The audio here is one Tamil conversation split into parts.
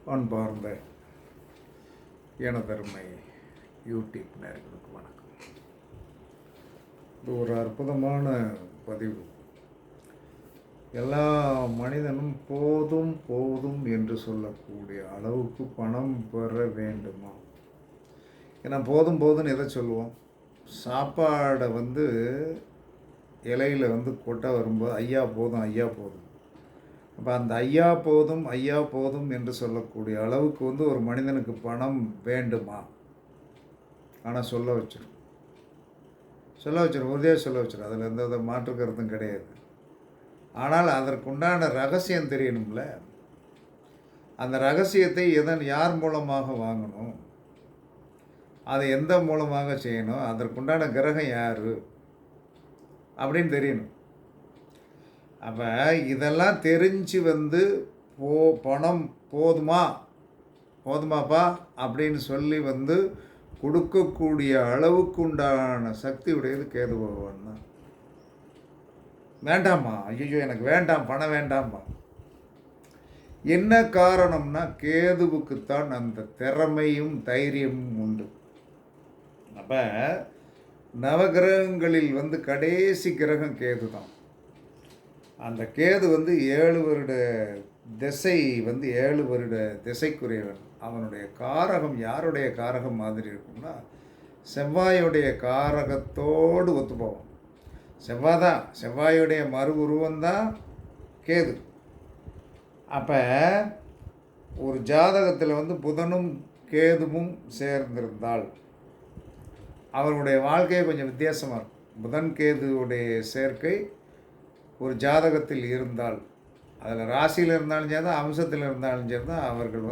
அன்பார்ந்த எனதருமை யூடியூப் நேயர்களுக்கு வணக்கம். இது ஒரு அற்புதமான பதிவு. எல்லா மனிதனும் போதும் போதும் என்று சொல்லக்கூடிய அளவுக்கு பணம் பெற வேண்டுமா? ஏன்னா போதும் போதும்னு எதை சொல்லுவோம்? சாப்பாடை இலையில் கொட்ட வரும்போது ஐயா போதும் ஐயா போதும். அப்போ அந்த ஐயா போதும் ஐயா போதும் என்று சொல்லக்கூடிய அளவுக்கு ஒரு மனிதனுக்கு பணம் வேண்டுமா? ஆனால் சொல்ல வச்சிடும், உறுதியாக சொல்ல வச்சிடும். அதில் எந்த மாற்று கருத்தும் கிடையாது. ஆனால் அதற்குண்டான ரகசியம் தெரியணும்ல. அந்த ரகசியத்தை யார் மூலமாக வாங்கணும், அதை எந்த மூலமாக செய்யணும், அதற்குண்டான கிரகம் யார் அப்படின்னு தெரியணும். அப்போ இதெல்லாம் தெரிஞ்சு பணம் போதுமாப்பா அப்படின்னு சொல்லி கொடுக்கக்கூடிய அளவுக்கு உண்டான சக்தி உடையது கேது பகவான் தான். வேண்டாம்மா, ஐயோ எனக்கு வேண்டாம், பணம் வேண்டாம்மா. என்ன காரணம்னா கேதுவுக்குத்தான் அந்த திறமையும் தைரியமும் உண்டு. அப்போ நவகிரகங்களில் கடைசி கிரகம் கேது தான். அந்த கேது 7 வருட திசை 7 வருட திசைக்குரியவன். அவனுடைய காரகம் யாருடைய காரகம் மாதிரி இருக்கும்னா செவ்வாயுடைய காரகத்தோடு ஒத்துப்போவான். செவ்வாயுடைய மறு உருவந்தான் கேது. அப்போ ஒரு ஜாதகத்தில் புதனும் கேதுவும் சேர்ந்திருந்தால் அவர்களுடைய வாழ்க்கையை கொஞ்சம் வித்தியாசமாக இருக்கும். புதன் கேதுவுடைய சேர்க்கை ஒரு ஜாதகத்தில் இருந்தால், அதில் ராசியில் இருந்தாலும் சரி தான், அம்சத்தில் இருந்தாலும் சரி தான், அவர்கள்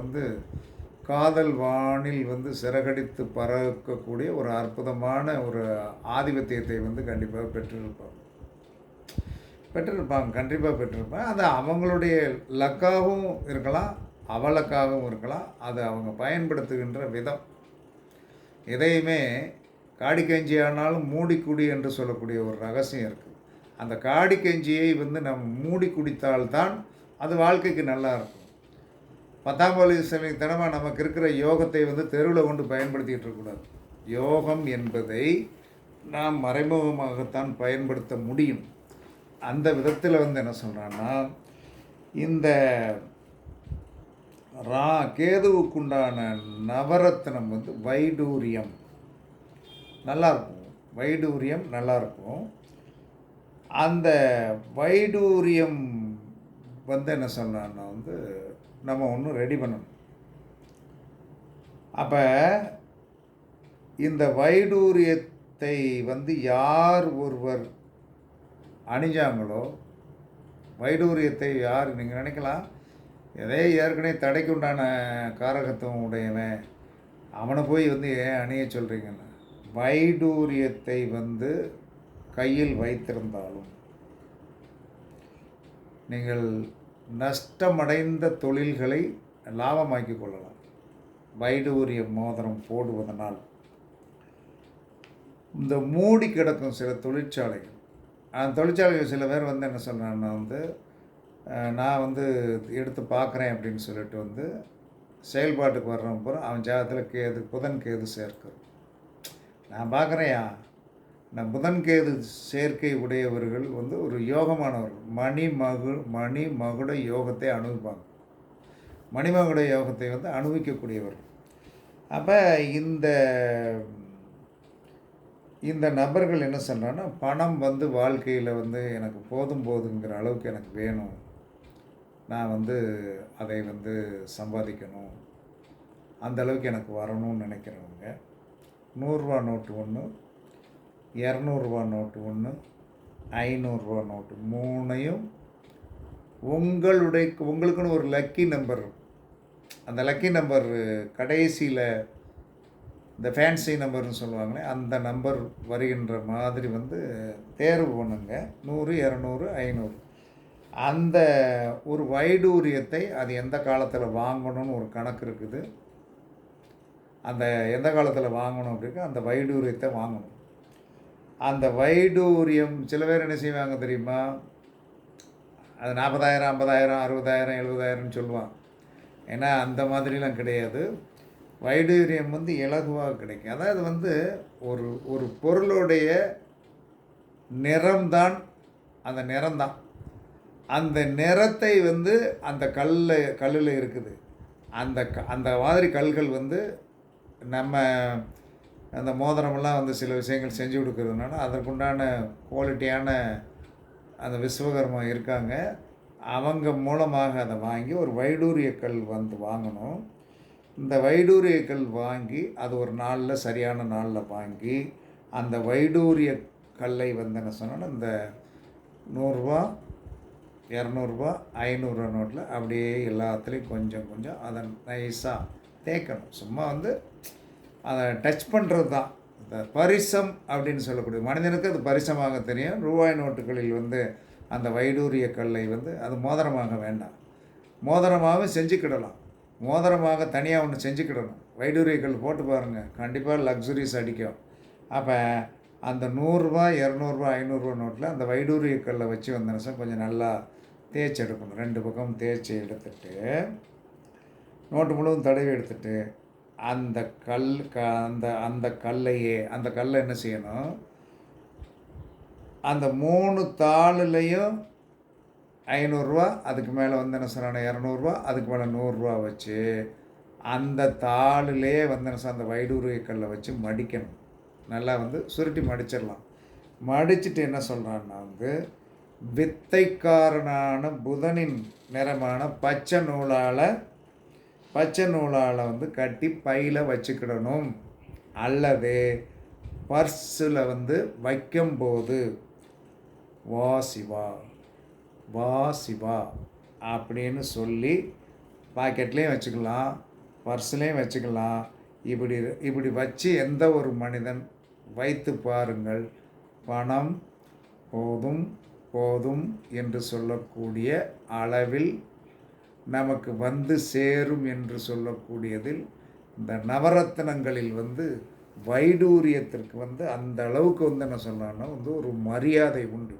காதல் வானில் சிறகடித்து பறக்கக்கூடிய ஒரு அற்புதமான ஒரு ஆதிபத்தியத்தை கண்டிப்பாக பெற்றிருப்பாங்க. கண்டிப்பாக பெற்றிருப்பாங்க. அது அவங்களுடைய லக்காகவும் இருக்கலாம், அவலக்காகவும் இருக்கலாம். அது அவங்க பயன்படுத்துகின்ற விதம். எதையுமே காடிக்கஞ்சி ஆனாலும் மூடிக்குடி என்று சொல்லக்கூடிய ஒரு ரகசியம் இருக்குது. அந்த காடி கஞ்சியை நம்ம மூடி குடித்தால்தான் அது வாழ்க்கைக்கு நல்லா இருக்கும். 10ஆம் வயசுத்தனமாக நமக்கு இருக்கிற யோகத்தை தெருவில் கொண்டு பயன்படுத்திகிட்டு இருக்கக்கூடாது. யோகம் என்பதை நாம் மறைமுகமாகத்தான் பயன்படுத்த முடியும். அந்த விதத்தில் என்ன சொல்கிறான்னா, இந்த கேதுவுக்குண்டான நவரத்னம் வைடூரியம் நல்லாயிருக்கும். வைடூரியம் நல்லாயிருக்கும். அந்த வைடூரியம் என்ன சொன்னான்னா நம்ம ஒன்றும் ரெடி பண்ணணும். அப்போ இந்த வைடூரியத்தை யார் ஒருவர் அணிஞ்சாங்களோ, வைடூரியத்தை யார் நீங்கள் நினைக்கலாம், எதே ஏற்கனவே தடைக்கு உண்டான காரகத்துவம் உடையவன் அவனை போய் ஏன் அணிய சொல்கிறீங்கன்னு. வைடூரியத்தை கையில் வைத்திருந்தாலும் நீங்கள் நஷ்டமடைந்த தொழில்களை லாபமாக்கி கொள்ளலாம். வைடூரிய மோதிரம் போடுவதனால் இந்த மூடி கிடக்கும் சில தொழிற்சாலைகள், அந்த தொழிற்சாலைகள் சில பேர் என்ன சொல்கிறாங்கன்னா நான் எடுத்து பார்க்குறேன் அப்படின்னு சொல்லிட்டு செயல்பாட்டுக்கு வர்றவன் பூரா அவன் ஜாதகத்தில் புதன் கேது சேர்க்கிறோம். நான் பார்க்குறேயா, நான் புதன் கேது சேர்க்கை உடையவர்கள் ஒரு யோகமானவர்கள். மணிமகுட யோகத்தை அனுபவிப்பாங்க. மணிமகுட யோகத்தை அனுபவிக்கக்கூடியவர்கள். அப்போ இந்த நபர்கள் என்ன சொல்கிறான்னா, பணம் வாழ்க்கையில் எனக்கு போதுங்கிற அளவுக்கு எனக்கு வேணும், நான் அதை சம்பாதிக்கணும், அந்த அளவுக்கு எனக்கு வரணும்னு நினைக்கிறவங்க 100 ரூபா நோட்டு ஒன்று, 200 ரூபா நோட்டு ஒன்று, 500 ரூபா நோட்டு 3ஐயும் உங்களுக்குன்னு ஒரு லக்கி நம்பர், அந்த லக்கி நம்பர் கடைசியில் இந்த ஃபேன்சி நம்பர்னு சொல்லுவாங்களே, அந்த நம்பர் வருகின்ற மாதிரி தேர்வு பண்ணுங்க. 100, 200, 500. அந்த ஒரு வைடூரியத்தை அது எந்த காலத்தில் வாங்கணும்னு ஒரு கணக்கு இருக்குது. அந்த எந்த காலத்தில் வாங்கணும் அப்படின்னா அந்த வைடூரியத்தை வாங்கணும். அந்த வைடூரியம் சில பேர் என்ன செய்வாங்க தெரியுமா, அது 40,000, 50,000, 60,000, 70,000 சொல்லுவான். ஏன்னா அந்த மாதிரிலாம் கிடையாது. வைடூரியம் வந்து இலகுவாக கிடைக்கும். அதாவது வந்து ஒரு ஒரு பொருளுடைய நிறம்தான், அந்த நிறம்தான். அந்த நிறத்தை வந்து அந்த கல்லில் இருக்குது. அந்த மாதிரி கல்கள் வந்து நம்ம அந்த மோதிரமெல்லாம் வந்து சில விஷயங்கள் செஞ்சு கொடுக்கறதுனால அதற்குண்டான குவாலிட்டியான அந்த விஸ்வகர்மா இருக்காங்க. அவங்க மூலமாக அதை வாங்கி ஒரு வைடூரிய கல் வந்து வாங்கணும். இந்த வைடூரிய கல் வாங்கி அது ஒரு நாளில் சரியான நாளில் வாங்கி அந்த வைடூரிய கல்லை வந்து என்ன சொன்னால் இந்த 100 200 500 நோட்டில் அப்படியே எல்லாத்துலேயும் கொஞ்சம் கொஞ்சம் அதை நைஸாக தேய்க்கணும். சும்மா வந்து அதை டச் பண்ணுறது தான் இந்த பரிசம் அப்படின்னு சொல்லக்கூடிய. மனிதனுக்கு அது பரிசமாக தெரியும். ரூபாய் நோட்டுகளில் வந்து அந்த வைடூரிய கல்லை வந்து அது மோதிரமாக வேண்டாம், மோதிரமாக செஞ்சுக்கிடலாம். மோதிரமாக தனியாக ஒன்று செஞ்சுக்கிடணும். வைடூரிய கல் போட்டு பாருங்கள், கண்டிப்பாக லக்ஸுரிஸ் அடிக்கும். அப்போ அந்த 100 200 500 நோட்டில் அந்த வைடூரிய கல்லை வச்சு வந்த நிமிஷம் கொஞ்சம் நல்லா தேய்ச்சி எடுக்கணும். 2 பக்கம் தேய்ச்சி எடுத்துட்டு நோட்டு முழுவதும் தடவி எடுத்துட்டு அந்த அந்த கல்லை என்ன செய்யணும், அந்த 3 தாளுலையும் 500 அதுக்கு மேலே வந்து என்ன சொன்னாங்க 200 அதுக்கு மேலே 100 வச்சு அந்த தாளிலே வந்து என்ன அந்த வைடூரிய கல்லை வச்சு மடிக்கணும். நல்லா வந்து சுருட்டி மடிச்சிடலாம். மடிச்சுட்டு என்ன சொல்கிறான்னா வந்து வித்தைக்காரனான புதனின் நிறமான பச்சை நூலால் வந்து கட்டி பையில் வச்சுக்கிடணும். அல்லது பர்ஸில் வந்து வைக்கும்போது வா சிவா வா சிவா அப்படின்னு சொல்லி பாக்கெட்லேயும் வச்சுக்கலாம், பர்ஸ்லேயும் வச்சுக்கலாம். இப்படி வச்சு எந்த ஒரு மனிதன் வைத்து பாருங்கள், பணம் போதும் போதும் என்று சொல்லக்கூடிய அளவில் நமக்கு வந்து சேரும் என்று சொல்லக்கூடியதில் இந்த நவரத்தினங்களில் வந்து வைடூரியத்திற்கு வந்து அந்த அளவுக்கு வந்து என்ன சொல்லலாம்னா வந்து ஒரு மரியாதை உண்டு.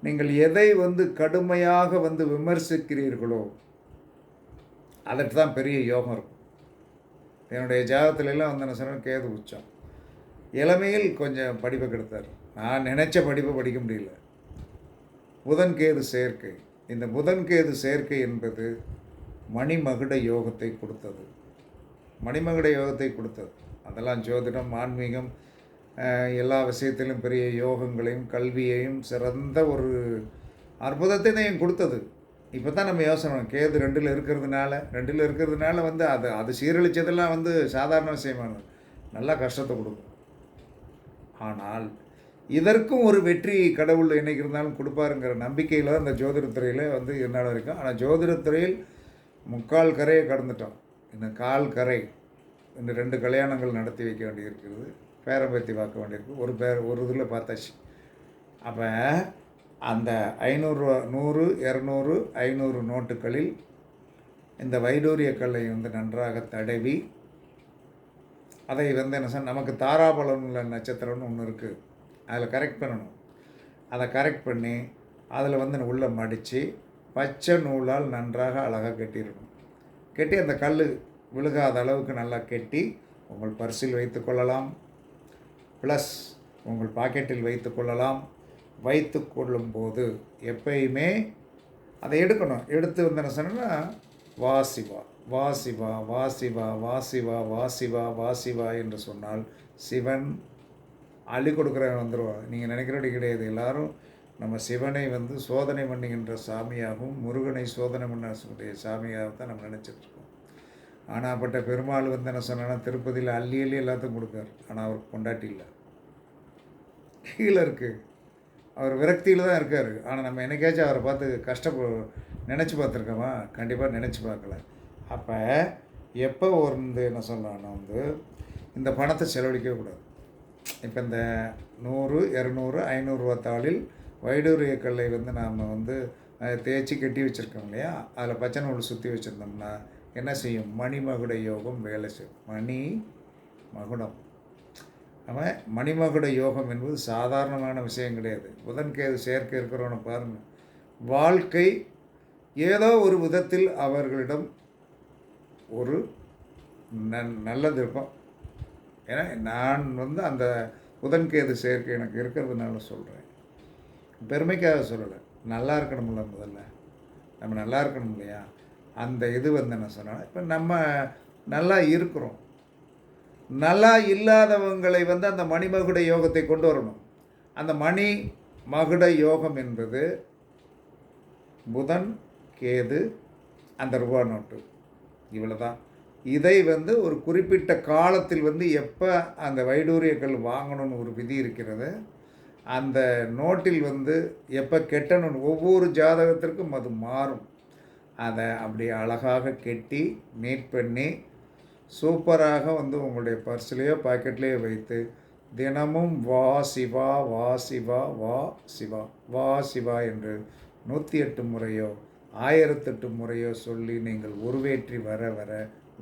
நீங்கள் எதை வந்து கடுமையாக வந்து விமர்சிக்கிறீர்களோ அதற்கு தான் பெரிய யோகம் இருக்கும். என்னுடைய ஜாதகத்திலெல்லாம் வந்து என்ன சொன்னால் கேது உச்சம். இளமையில் கொஞ்சம் படிப்பை கெடுத்தார். நான் நினச்ச படிப்பை படிக்க முடியல. புதன் கேது சேர்க்கை. இந்த புதன் கேது சேர்க்கை என்பது மணிமகுட யோகத்தை கொடுத்தது. மணிமகுட யோகத்தை கொடுத்தது. அதெல்லாம் ஜோதிடம், ஆன்மீகம், எல்லா விஷயத்திலும் பெரிய யோகங்களையும் கல்வியையும் சிறந்த ஒரு அற்புதத்தையும் கொடுத்தது. இப்போ தான் நம்ம யோசனை கேது 2ல் இருக்கிறதுனால வந்து அது சீரழித்ததெல்லாம் வந்து சாதாரண விஷயமானது, நல்லா கஷ்டத்தை கொடுக்கும். ஆனால் இதற்கும் ஒரு வெற்றி கடவுள் என்னைக்கு இருந்தாலும் கொடுப்பாருங்கிற நம்பிக்கையில் தான் இந்த ஜோதிடத்துறையில் வந்து என்னால் வரைக்கும். ஆனால் ஜோதிடத்துறையில் 3/4 கரையை கடந்துட்டோம். இன்னும் 1/4 கரை. இன்னும் 2 கல்யாணங்கள் நடத்தி வைக்க வேண்டியிருக்கிறது, பேரம்பேத்தி பார்க்க வேண்டியிருக்கு. ஒரு இதில் பார்த்தாச்சு. அப்போ அந்த 500 100 200 500 நோட்டுகளில் இந்த வைடூரிய கல்லை வந்து நன்றாக தடவி அதை வந்து என்ன சொன்ன நமக்கு தாராபலம் உள்ள நட்சத்திரம்னு ஒன்று இருக்குது, அதில் கரெக்ட் பண்ணணும். அதை கரெக்ட் பண்ணி அதில் வந்து உள்ளே மடித்து பச்சை நூலால் நன்றாக அழகாக கட்டிடணும். கட்டி அந்த கல் விழுகாத அளவுக்கு நல்லா கட்டி உங்கள் பர்ஸில் வைத்து கொள்ளலாம், ப்ளஸ் உங்கள் பாக்கெட்டில் வைத்து கொள்ளலாம். வைத்து கொள்ளும்போது எப்பயுமே அதை எடுக்கணும். எடுத்து வந்து என்ன சொன்னால் வா சிவா வா சிவா வா சிவா வா சிவா வா சிவா வா சிவா என்று சொன்னால் சிவன் அள்ளி கொடுக்குறவன் வந்துடுவான். நீங்கள் நினைக்கிறபடி கிடையாது. எல்லோரும் நம்ம சிவனை வந்து சோதனை பண்ணுகின்ற சாமியாகவும் முருகனை சோதனை பண்ணக்கூடிய சாமியாகவும் தான் நம்ம நினச்சிட்ருக்கோம். ஆனால் அப்பட்ட பெருமாள் வந்து என்ன சொன்னா திருப்பதியில் அள்ளி எல்லாத்தையும் கொடுக்கார். ஆனால் அவருக்கு பொண்டாட்டி இல்லை, கீழே இருக்குது. அவர் விரக்தியில் தான் இருக்கார். ஆனால் நம்ம என்னைக்காச்சும் அவரை பார்த்து நினச்சி பார்த்துருக்கோமா? கண்டிப்பாக நினச்சி பார்க்கல. அப்போ எப்போ வந்து என்ன சொல்லலாம்னா வந்து இந்த பணத்தை செலவழிக்கவே கூடாது. இப்போ இந்த 100 200 500 தாளில் வைடூரிய கல்லை வந்து நாம் வந்து தேய்ச்சி கட்டி வச்சுருக்கோம் இல்லையா, அதில் பச்சை நூல் சுற்றி வச்சுருந்தோம்னா என்ன செய்யும்? மணிமகுட யோகம் வேலை செய்யும். மகுடம். அவன் மணிமகுட யோகம் என்பது சாதாரணமான விஷயம் கிடையாது. புதன்கேது சேர்க்கை இருக்கிறவனை பாருங்கள், வாழ்க்கை ஏதோ ஒரு விதத்தில் அவர்களிடம் ஒரு நல்லது இருக்கும். ஏன்னா நான் அந்த புதன்கேது சேர்க்கை எனக்கு இருக்கிறதுனால சொல்கிறேன், பெருமைக்காக சொல்லலை. நல்லா இருக்கணும்ல, முதல்ல நம்ம நல்லா இருக்கணும் இல்லையா? அந்த இது என்ன சொன்னால், இப்போ நம்ம நல்லா இருக்கிறோம், நல்லா இல்லாதவங்களை அந்த மணிமகுட யோகத்தை கொண்டு வரணும். அந்த மணிமகுட யோகம் என்பது புதன் கேது அந்த ரூபா நோட்டு, இவ்வளோ தான். இதை ஒரு குறிப்பிட்ட காலத்தில் எப்போ அந்த வைடூரியக்கல் வாங்கணும்னு ஒரு விதி இருக்கிறது. அந்த நோட்டில் எப்போ கெட்டணும், ஒவ்வொரு ஜாதகத்திற்கும் அது மாறும். அதை அப்படி அழகாக கெட்டி நீட் பண்ணி சூப்பராக உங்களுடைய பர்ஸ்லேயோ பாக்கெட்லேயோ வைத்து தினமும் வா சிவா வா சிவா வா சிவா வா சிவா என்று 108 முறையோ 1008 முறையோ சொல்லி நீங்கள் உருவேற்றி வர வர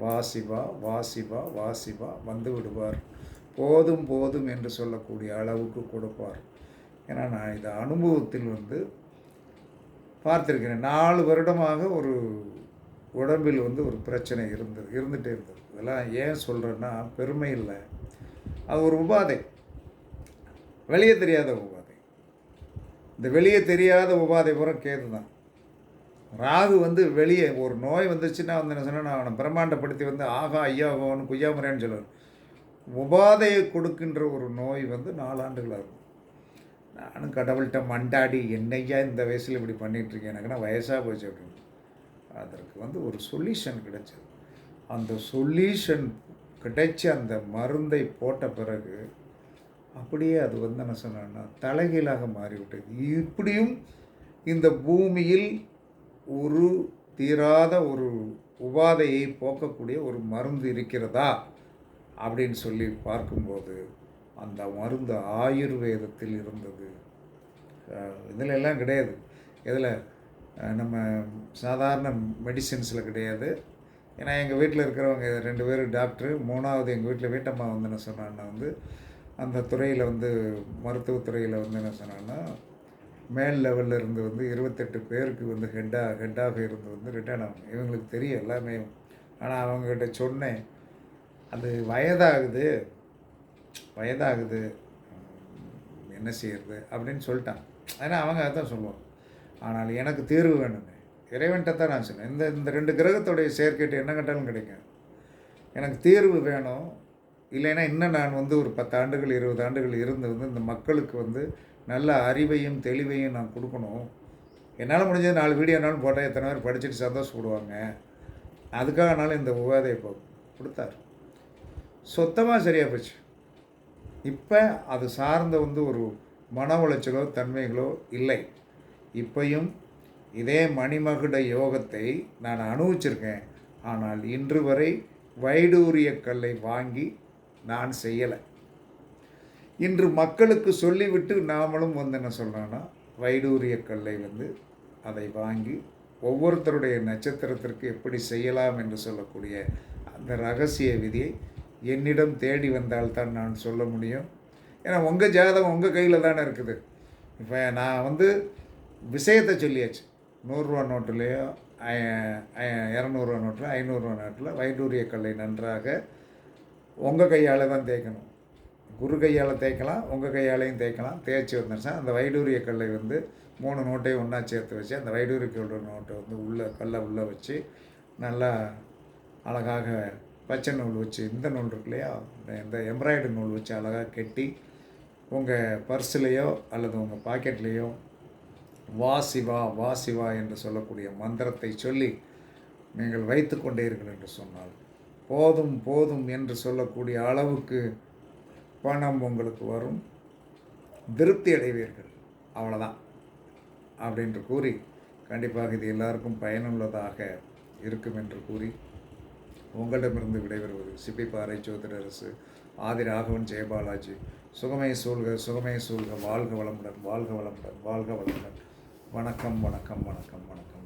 வா சிவா வா சிவா வா சிவா வந்து விடுவார். போதும் போதும் என்று சொல்லக்கூடிய அளவுக்கு கொடுப்பார். ஏன்னா நான் இதை அனுபவத்தில் பார்த்துருக்கிறேன். 4 வருடமாக ஒரு உடம்பில் ஒரு பிரச்சனை இருந்துகிட்டே இருந்தது. இதெல்லாம் ஏன் சொல்கிறேன்னா, பெருமை இல்லை, அது ஒரு உபாதை, வெளியே தெரியாத உபாதை. இந்த வெளியே தெரியாத உபாதை பூரா கேது தான். ராகு வெளியே ஒரு நோய் வந்துச்சுன்னா என்ன சொன்னால், நான் அவனை பிரம்மாண்டப்படுத்தி ஆகா ஐயாகோன்னு குய்யாமுறையான்னு சொல்லுவேன். உபாதையை கொடுக்கின்ற ஒரு நோய் 4 ஆண்டுகளாக இருக்கும். நானும் கடவுள்கிட்ட மண்டாடி என்னையா இந்த வயசில் இப்படி பண்ணிகிட்ருக்கேன், எனக்குன்னா வயசாக போச்சு அப்படின்னு. அதற்கு ஒரு சொல்யூஷன் கிடைச்சது. அந்த சொல்யூஷன் கிடைச்சி அந்த மருந்தை போட்ட பிறகு அப்படியே அது என்ன சொன்னேன்னா தலைகீழாக மாறிவிட்டது. இப்படியும் இந்த பூமியில் ஒரு தீராத ஒரு உபாதையை போக்கக்கூடிய ஒரு மருந்து இருக்கிறதா அப்படின்னு சொல்லி பார்க்கும்போது அந்த மருந்து ஆயுர்வேதத்தில் இருந்தது. இதில் எல்லாம் கிடையாது. இதில் நம்ம சாதாரண மெடிசின்ஸில் கிடையாது. ஏன்னா எங்கள் வீட்டில் இருக்கிறவங்க 2 பேர் டாக்டரு, 3வது எங்கள் வீட்டில் வீட்டம்மா என்ன சொன்னான்னா அந்த துறையில் மருத்துவத்துறையில் என்ன சொன்னான்னா மேல் லெவலில் இருந்து 28 பேருக்கு ஹெட்டாக இருந்து ரிட்டர்ன் ஆகும். இவங்களுக்கு தெரியும் எல்லாமே. ஆனால் அவங்கக்கிட்ட சொன்னேன், அது வயதாகுது என்ன செய்யறது அப்படின்னு சொல்லிட்டான். ஏன்னா அவங்க அதான் சொல்லுவாங்க. ஆனால் எனக்கு தீர்வு வேணுங்க, இறைவன்கிட்ட தான் நான் சொன்னேன். இந்த 2 கிரகத்துடைய சேர்க்கைட்டு என்ன கேட்டாலும் கிடைக்கும். எனக்கு தீர்வு வேணும், இல்லைன்னா இன்னும் நான் ஒரு 10 ஆண்டுகள் 20 ஆண்டுகள் இருந்து இந்த மக்களுக்கு நல்ல அறிவையும் தெளிவையும் நான் கொடுக்கணும். என்னால் முடிஞ்சது 4 வீடியோனாலும் போட்டால் எத்தனை பேர் படிச்சுட்டு சந்தோஷப்படுவாங்க. அதுக்காகனாலும் இந்த உபாதையை கொடுத்தார். சொத்தமாக சரியாக போச்சு. இப்போ அது சார்ந்த ஒரு மன உளைச்சலோ தன்மைகளோ இல்லை. இப்பையும் இதே மணிமகுட யோகத்தை நான் அனுபவிச்சிருக்கேன். ஆனால் இன்று வரை வைடூரிய கல்லை வாங்கி நான் செய்யலை. இன்று மக்களுக்கு சொல்லிவிட்டு நாமளும் என்ன சொல்கிறோன்னா, வைடூரிய கல்லை அதை வாங்கி ஒவ்வொருத்தருடைய நட்சத்திரத்திற்கு எப்படி செய்யலாம் என்று சொல்லக்கூடிய அந்த ரகசிய விதியை என்னிடம் தேடி வந்தால்தான் நான் சொல்ல முடியும். ஏன்னா உங்கள் ஜாதகம் உங்கள் கையில் தானே இருக்குது. இப்போ நான் விஷயத்தை சொல்லியாச்சு. 100 ரூபா நோட்டுலேயோ 200 ரூபா நோட்டில் 500 ரூபா நோட்டில் வைடூரிய கல்லை நன்றாக உங்கள் கையால் தான் தேய்க்கணும். குரு கையால் தேய்க்கலாம், உங்கள் கையாலையும் தேய்க்கலாம். தேய்ச்சி வந்துருச்சா அந்த வைடூரிய கல்லை 3 நோட்டையும் ஒன்றா சேர்த்து வச்சு அந்த வைடூரிய கல்லோட நோட்டை கல்லை உள்ளே வச்சு நல்லா அழகாக பச்சை நூல் வச்சு, இந்த நூல் இருக்கு இல்லையா, இந்த எம்ப்ராய்டரி நூல் வச்சு அழகாக கெட்டி உங்கள் பர்ஸ்லேயோ அல்லது உங்கள் பாக்கெட்லேயோ வா சிவா வா சிவா என்று சொல்லக்கூடிய மந்திரத்தை சொல்லி நீங்கள் வைத்து கொண்டீர்கள் என்று சொன்னால் போதும் போதும் என்று சொல்லக்கூடிய அளவுக்கு பணம் உங்களுக்கு வரும், திருப்தி அடைவீர்கள். அவ்வளோதான் அப்படின்று கூறி, கண்டிப்பாக இது எல்லாருக்கும் பயனுள்ளதாக இருக்கும் என்று கூறி உங்களிடமிருந்து விடைபெறுவது சிப்பிப்பாறை ஜோதிடரசு ஆதி ராகவன் ஜெயபாலாஜி. சுகமே சூழ்க சுகமே சூழ்க. வாழ்க வளமுடன் வாழ்க வளமுடன் வாழ்க வளமுடன். வணக்கம் வணக்கம் வணக்கம் வணக்கம்.